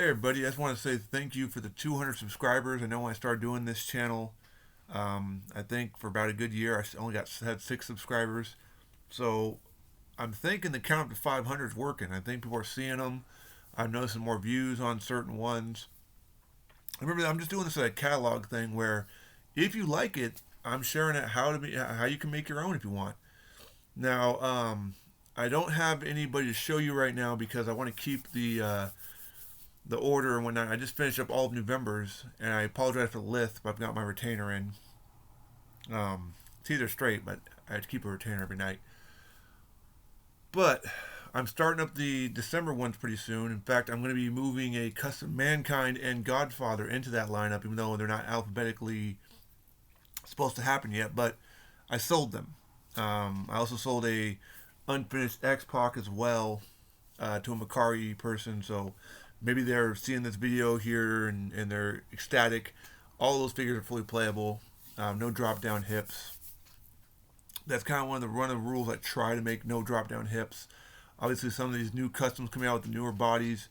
Hey everybody, I just want to say thank you for the 200 subscribers. I know when I started doing this channel, I think for about a good year, I only had 6 subscribers. So I'm thinking the count up to 500 is working. I think people are seeing them. I'm noticing more views on certain ones. Remember, I'm just doing this as a catalog thing where if you like it, I'm sharing it how you can make your own if you want. Now, I don't have anybody to show you right now because I want to keep the order and whatnot. I just finished up all of November's, and I apologize for the list, but I've got my retainer in. It's either straight, but I have to keep a retainer every night. But I'm starting up the December ones pretty soon. In fact, I'm going to be moving a custom Mankind and Godfather into that lineup, even though they're not alphabetically supposed to happen yet. But I sold them. I also sold a unfinished X-Pac as well to a MECARI person, so maybe they're seeing this video here and they're ecstatic. All those figures are fully playable. No drop down hips. That's kind of one of the rules I try to make no drop down hips. Obviously, some of these new customs coming out with the newer bodies,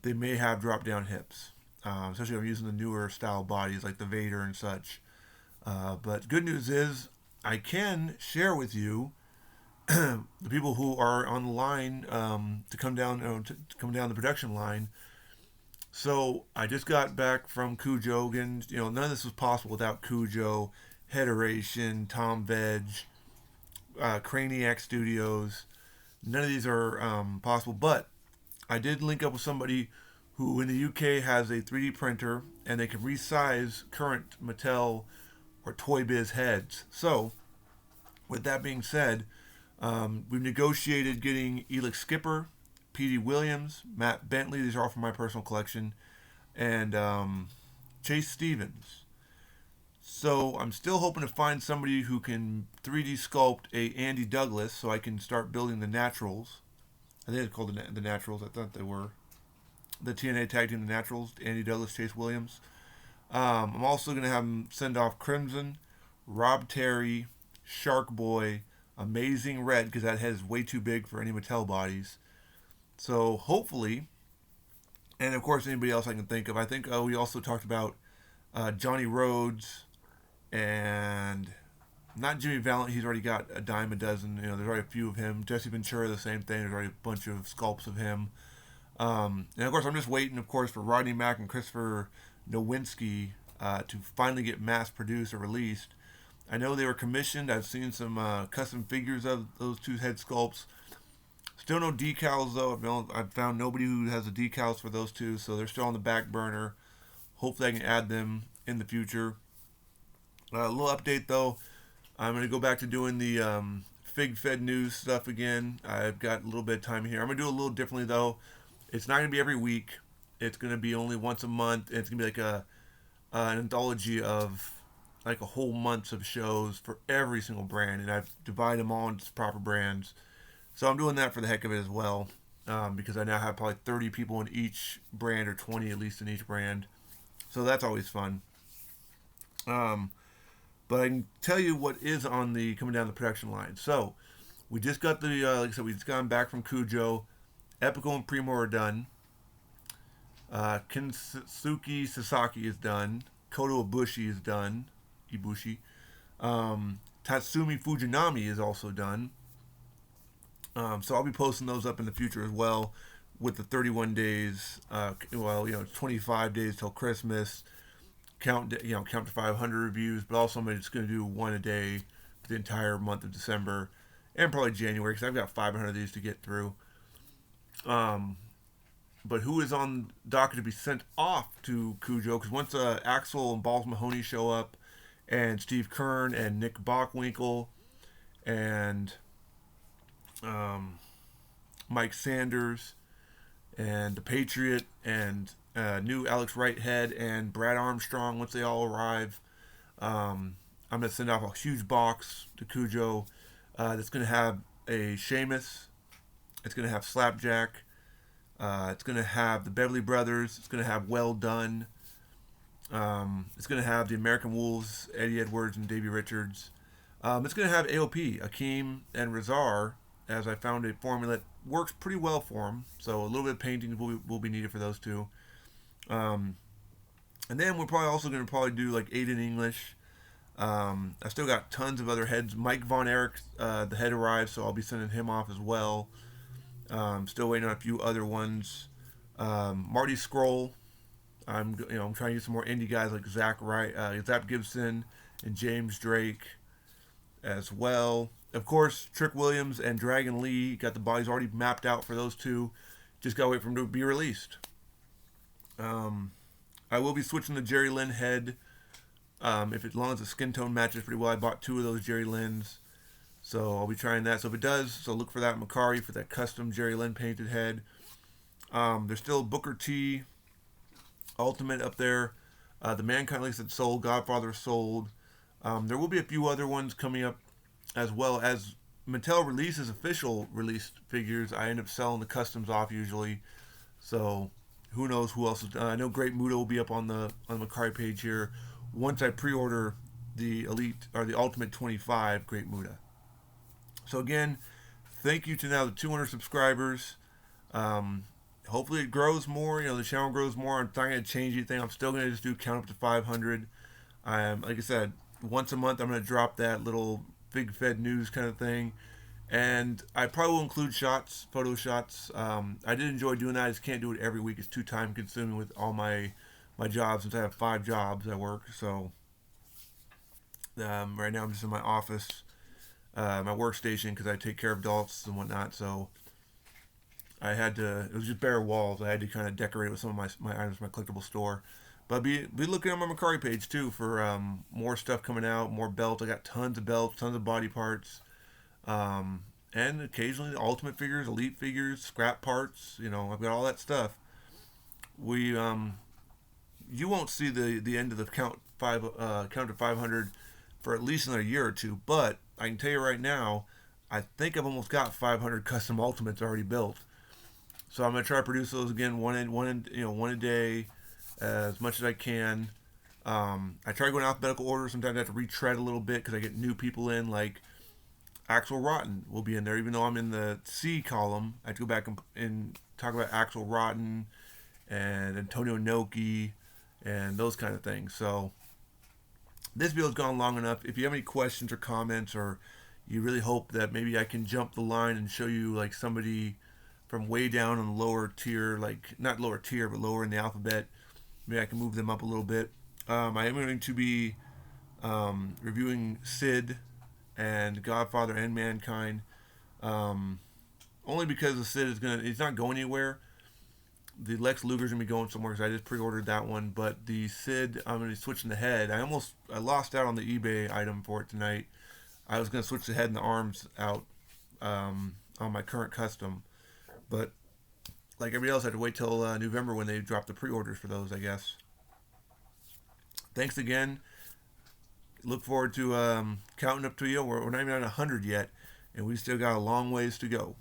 they may have drop down hips. Especially if I'm using the newer style bodies like the Vader and such. But good news is I can share with you the people who are on the line to come down to come down the production line. So I just got back from Cujo. Again, none of this was possible without Cujo, Hederation, Tom Veg, Craniac Studios. None of these are possible, but I did link up with somebody who in the UK has a 3D printer and they can resize current Mattel or Toy Biz heads. So, with that being said, we've negotiated getting Elix Skipper, P.D. Williams, Matt Bentley, these are all from my personal collection, and Chase Stevens. So I'm still hoping to find somebody who can 3D sculpt a Andy Douglas so I can start building the Naturals. I think it's called the Naturals. I thought they were. The TNA Tag Team The Naturals, Andy Douglas, Chase Williams. I'm also going to have them send off Crimson, Rob Terry, Shark Boy, Amazing Red, because that head is way too big for any Mattel bodies. So hopefully, and of course anybody else I can think of. I think we also talked about Johnny Rhodes and not Jimmy Valiant. He's already got a dime a dozen. There's already a few of him. Jesse Ventura, the same thing. There's already a bunch of sculpts of him. And of course, I'm just waiting, of course, for Rodney Mack and Christopher Nowinski to finally get mass produced or released. I know they were commissioned. I've seen some custom figures of those two head sculpts. Still no decals though. I've found nobody who has the decals for those two, so they're still on the back burner. Hopefully, I can add them in the future. A little update though. I'm going to go back to doing the Fig Fed News stuff again. I've got a little bit of time here. I'm going to do it a little differently though. It's not going to be every week. It's going to be only once a month. It's going to be like an anthology of like a whole month of shows for every single brand, and I've divided them all into proper brands. So I'm doing that for the heck of it as well, because I now have probably 30 people in each brand, or 20 at least in each brand. So that's always fun. But I can tell you what is on the coming down the production line. So we just got the, like I said, we just got back from Cujo. Epico and Primo are done. Kinsuke Sasaki is done. Koto Ibushi is done. Ibushi. Tatsumi Fujinami is also done. So I'll be posting those up in the future as well, with the 31 days. 25 days till Christmas. Count to 500 reviews, but also I'm just going to do one a day for the entire month of December and probably January, because I've got 500 of these to get through. But who is on docket to be sent off to Cujo? Because once Axel and Balls Mahoney show up, and Steve Kern and Nick Bockwinkel and Mike Sanders and the Patriot and new Alex Whitehead and Brad Armstrong, once they all arrive, I'm going to send off a huge box to Cujo that's going to have a Sheamus. It's going to have Slapjack. It's going to have the Beverly Brothers. It's going to have Well Done. It's going to have the American Wolves, Eddie Edwards and Davey Richards. It's going to have AOP, Akeem, and Razar, as I found a formula that works pretty well for them. So a little bit of painting will be needed for those two. And then we're probably also going to probably do like Aiden English. I still got tons of other heads. Mike Von Erich, the head arrived, so I'll be sending him off as well. Still waiting on a few other ones. Marty Scroll. I'm trying to get some more indie guys like Zach Gibson and James Drake as well. Of course, Trick Williams and Dragon Lee got the bodies already mapped out for those two. Just gotta wait for them to be released. I will be switching the Jerry Lynn head. If as long as the skin tone matches pretty well, I bought 2 of those Jerry Lynn's, so I'll be trying that. So if it does, so look for that MECARI for that custom Jerry Lynn painted head. There's still Booker T Ultimate up there. The Mankind, like I said, sold. Godfather sold. There will be a few other ones coming up, as well as Mattel releases official released figures. I end up selling the customs off usually, so who knows who else is. I know Great Muta will be up on the MECARI page here once I pre-order the Elite or the Ultimate 25 Great Muta. So again, thank you to now the 200 subscribers. Hopefully it grows more. The channel grows more. I'm not going to change anything. I'm still going to just do count up to 500. Like I said, once a month I'm going to drop that little Big Fed news kind of thing. And I probably will include shots, photo shots. I did enjoy doing that. I just can't do it every week. It's too time consuming with all my jobs, since I have 5 jobs at work. So right now I'm just in my office, my workstation, because I take care of adults and whatnot. So I had to, it was just bare walls. I had to kind of decorate it with some of my items, my collectible store. But be looking on my MECARI page too for more stuff coming out, more belts. I got tons of belts, tons of body parts, and occasionally ultimate figures, elite figures, scrap parts. I've got all that stuff. You won't see the end of the count to 500 for at least another year or two. But I can tell you right now, I think I've almost got 500 custom ultimates already built. So I'm gonna try to produce those again one a day, as much as I can. I try to go in alphabetical order. Sometimes I have to retread a little bit because I get new people in, like Axel Rotten will be in there, even though I'm in the C column. I have to go back and talk about Axel Rotten and Antonio Inoki and those kind of things. So this video's gone long enough. If you have any questions or comments, or you really hope that maybe I can jump the line and show you like somebody from way down on the lower tier, like not lower tier, but lower in the alphabet, maybe I can move them up a little bit. I am going to be reviewing Sid and Godfather and Mankind, only because the Sid he's not going anywhere. The Lex Luger's gonna be going somewhere because I just pre-ordered that one. But the Sid, I'm gonna be switching the head. I lost out on the eBay item for it tonight. I was gonna switch the head and the arms out on my current custom, but like everybody else, I had to wait till November when they drop the pre-orders for those, I guess. Thanks again. Look forward to counting up to you. We're not even at 100 yet, and we still got a long ways to go.